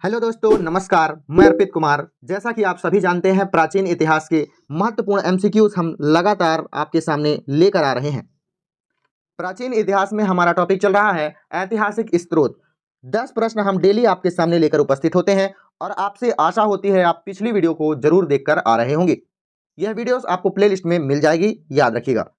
Hello दोस्तों, नमस्कार। मैं अर्पित कुमार। जैसा कि आप सभी जानते हैं, प्राचीन इतिहास के महत्वपूर्ण एमसीक्यूज हम लगातार आपके सामने लेकर आ रहे हैं। प्राचीन इतिहास में हमारा टॉपिक चल रहा है ऐतिहासिक स्रोत। 10 प्रश्न हम डेली आपके सामने लेकर उपस्थित होते हैं और आपसे आशा होती है आप पिछली वीडियो को जरूर देखकर आ रहे होंगे। यह वीडियोस आपको प्लेलिस्ट में मिल जाएगी, याद रखिएगा।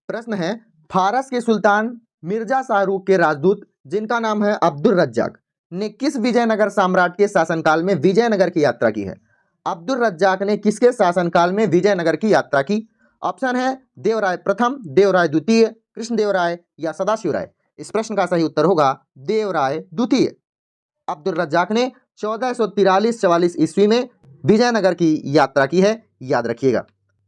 प्रश्न है, फारस के सुल्तान मिर्जा शाहरुख के राजदूत जिनका नाम है अब्दुल रज्जाक ने किस विजयनगर साम्राट के शासनकाल में विजयनगर की यात्रा की है? अब्दुल रज्जाक ने किसके शासनकाल में विजयनगर की यात्रा की? ऑप्शन है देवराय प्रथम, देवराय द्वितीय, कृष्णदेवराय या सदाशिव राय। इस प्रश्न का सही उत्तर होगा देवराय द्वितीय। अब्दुल रज्जाक ने 1443-44 ईस्वी में विजयनगर की यात्रा की है, याद रखिएगा।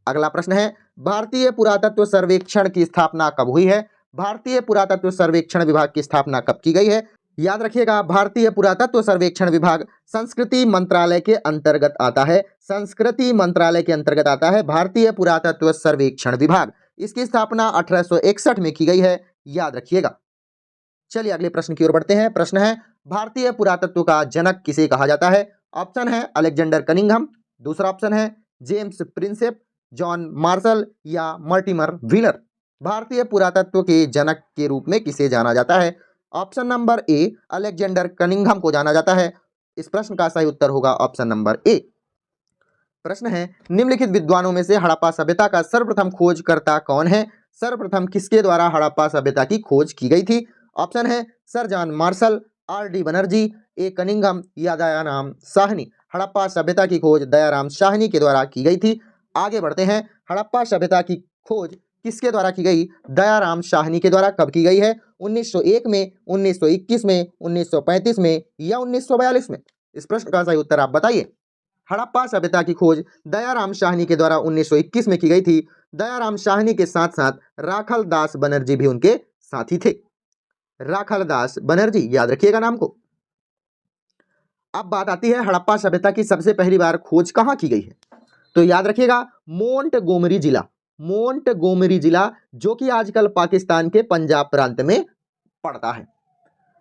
अगला प्रश्न है, भारतीय पुरातत्व सर्वेक्षण की स्थापना कब हुई है? भारतीय पुरातत्व सर्वेक्षण विभाग की स्थापना कब की गई है? याद रखिएगा, भारतीय पुरातत्व सर्वेक्षण विभाग संस्कृति मंत्रालय के अंतर्गत आता है। संस्कृति मंत्रालय के अंतर्गत आता है भारतीय पुरातत्व सर्वेक्षण विभाग। इसकी स्थापना 1861 में की गई है, याद रखिएगा। चलिए अगले प्रश्न की ओर बढ़ते हैं। प्रश्न है, भारतीय पुरातत्व का जनक किसे कहा जाता है? ऑप्शन है अलेक्जेंडर कनिंघम, दूसरा ऑप्शन है जेम्स प्रिंसेप, जॉन मार्शल या मर्टिमर व्हीलर। भारतीय पुरातत्व के जनक के रूप में किसे जाना जाता है? Option number A, Alexander Cunningham को जाना जाता है। इस प्रश्न का सही उत्तर होगा ऑप्शन नंबर ए। प्रश्न है, निम्नलिखित विद्वानों में से हड़प्पा सभ्यता का सर्वप्रथम खोजकर्ता कौन है? सर्वप्रथम किसके द्वारा हड़प्पा सभ्यता की खोज की गई थी? ऑप्शन है sir John Marshall, R D Banerjee, A Cunningham या दयाराम साहनी। हड़प्पा सभ्यता की खोज दयाराम साहनी के द्वारा की गई थी। आगे बढ़ते हैं, हड़प्पा सभ्यता की खोज किसके द्वारा की गई? दयाराम साहनी के द्वारा। कब की गई है? 1901 में, 1921 में, 1935 में या 1942 में? इस प्रश्न का सही उत्तर आप बताइए। हड़प्पा सभ्यता की खोज दयाराम साहनी के द्वारा 1921 में की गई थी। दयाराम साहनी के साथ साथ राखल दास बनर्जी भी उनके साथी थे। राखल दास बनर्जी, याद रखिएगा नाम को। अब बात आती है हड़प्पा सभ्यता की सबसे पहली बार खोज कहां की गई है? तो याद रखिएगा मोंटगोमरी जिला। मोंटगोमरी जिला जो कि आजकल पाकिस्तान के पंजाब प्रांत में पड़ता है।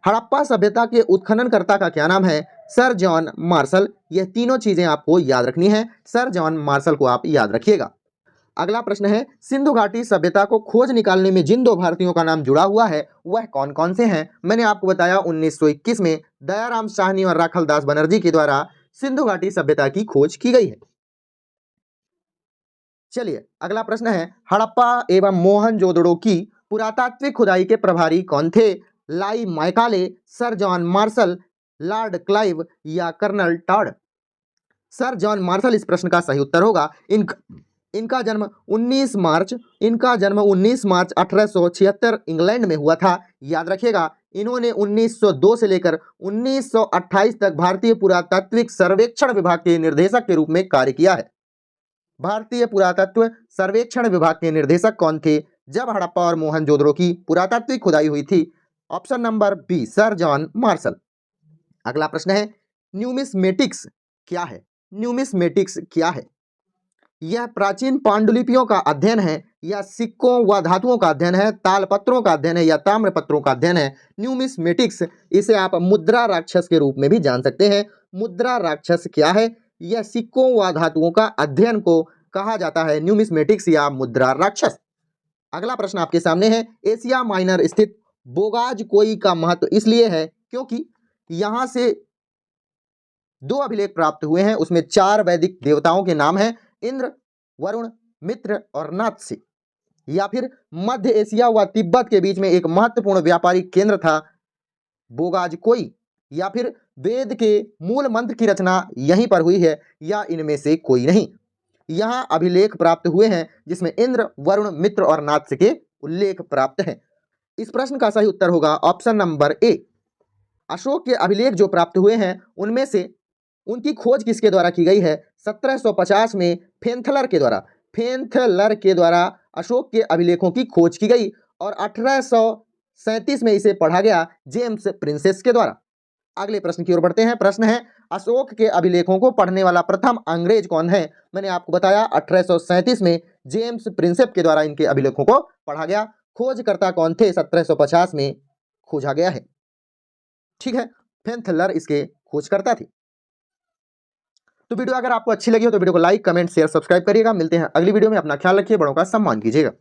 हड़प्पा सभ्यता के उत्खननकर्ता का क्या नाम है? Sir John martial. यह तीनों चीजें आपको याद रखनी है। सर जॉन मार्शल को आप याद रखिएगा। अगला प्रश्न है, सिंधु घाटी सभ्यता को खोज निकालने में जिन दो भारतीयों का नाम जुड़ा हुआ है वह कौन कौन से हैं? मैंने आपको बताया 1921 में दयाराम साहनी और राखल दास बनर्जी के द्वारा सिंधु घाटी सभ्यता की खोज की गई है। चलिए अगला प्रश्न है, हड़प्पा एवं मोहनजोदड़ो की पुरातात्विक खुदाई के प्रभारी कौन थे? लाई Macaulay, sir John Marshall, lord Clive या colonel Tod? Sir John Marshall इस प्रश्न का सही उत्तर होगा। इनका जन्म 19 मार्च 1876 इंग्लैंड में हुआ था, याद रखिएगा। इन्होंने 1902 से लेकर 1928 तक भारतीय पुरातात्विक सर्वेक्षण विभाग के निर्देशक के रूप में कार्य किया है। भारतीय पुरातत्व सर्वेक्षण विभाग के निर्देशक कौन थे जब हड़प्पा और मोहनजोदड़ो की पुरातात्विक खुदाई हुई थी? Option number B, sir John Marshall. अगला प्रश्न है, न्यूमिस्मेटिक्स क्या है? न्यूमिस्मेटिक्स क्या है? यह प्राचीन पांडुलिपियों का अध्ययन है या सिक्कों व धातुओं का अध्ययन है, तालपत्रों का अध्ययन है या ताम्रपत्रों का अध्ययन है? न्यूमिस्मेटिक्स, इसे आप मुद्रा राक्षस के रूप में भी जान सकते हैं। मुद्रा राक्षस क्या है? यह सिक्कों व धातुओं का अध्ययन को कहा जाता है न्यूमिस्मेटिक्स या मुद्रा राक्षस। अगला प्रश्न आपके सामने है, एशिया माइनर स्थित बोगाजकोई का महत्व इसलिए है क्योंकि यहां से 2 अभिलेख प्राप्त हुए हैं। उसमें 4 वैदिक देवताओं के नाम हैं, इंद्र, वरुण, मित्र और नात्सी। या फिर मध्य एशिया व तिब्बत के बीच में एक महत्वपूर्ण व्यापारिक केंद्र था बोगाजकोई। या फिर वेद के मूल मंत्र की रचना यहीं पर हुई है, या इनमें से कोई नहीं। यहाँ अभिलेख प्राप्त हुए हैं जिसमें इंद्र, वरुण, मित्र और नात्स्य के उल्लेख प्राप्त हैं। इस प्रश्न का सही उत्तर होगा ऑप्शन नंबर ए। अशोक के अभिलेख जो प्राप्त हुए हैं उनमें से उनकी खोज किसके द्वारा की गई है? 1750 में फेंथलर के द्वारा। फेंथलर के द्वारा अशोक के अभिलेखों की खोज की गई और 1837 में इसे पढ़ा गया जेम्स प्रिंसेस के द्वारा। अगले प्रश्न की ओर बढ़ते हैं। प्रश्न है, अशोक के अभिलेखों को पढ़ने वाला प्रथम अंग्रेज कौन है? मैंने आपको बताया 1837 में जेम्स प्रिंसेप के द्वारा इनके अभिलेखों को पढ़ा गया। खोजकर्ता कौन थे? 1750 में खोजा गया है। ठीक है, फेनथलर इसके खोजकर्ता थे। तो वीडियो अगर आपको अच्छी लगी हो तो वीडियो को लाइक, कमेंट, शेयर, सब्सक्राइब करिएगा। मिलते हैं अगली वीडियो में। अपना ख्याल रखिए, बड़ों का सम्मान कीजिएगा।